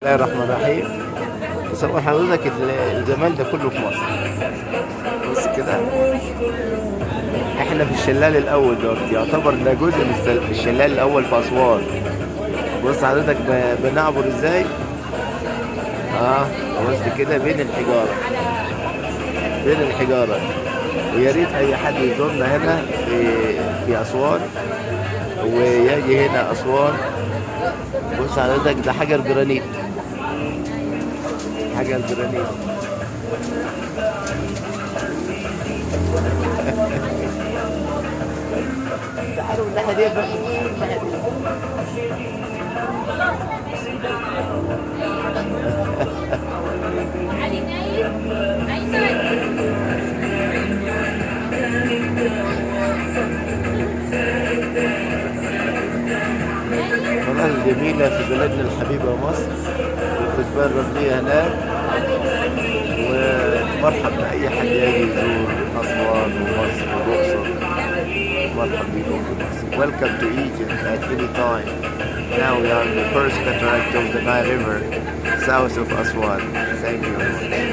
بسم الله الرحمن الرحيم. تصور حضرتك الجمال ده كله في مصر. بص كده، احنا في الشلال الاول ده يعتبر ده جزء من الشلال الاول في اسوان. بص حضرتك بنعبر ازاي. بص كده بين الحجاره، بين الحجاره. ويا ريت اي حد يزورنا هنا في اسوان ويجي هنا اسوان. بص حضرتك ده حجر جرانيت، حجر جرانيت. تعالوا الناحية دي بقى، الناحية دي. علي نايم أيمن. مناظر جميلة في بلدنا الحبيبة مصر، والكثبان الرملية هناك. ومرحب بأي حد يجي يزور أسوان ومصر والأقصر. مرحب بكم في مصر. Welcome to Egypt at any time. Now we are in the first cataract of the Nile River, south of Aswan. Thank you.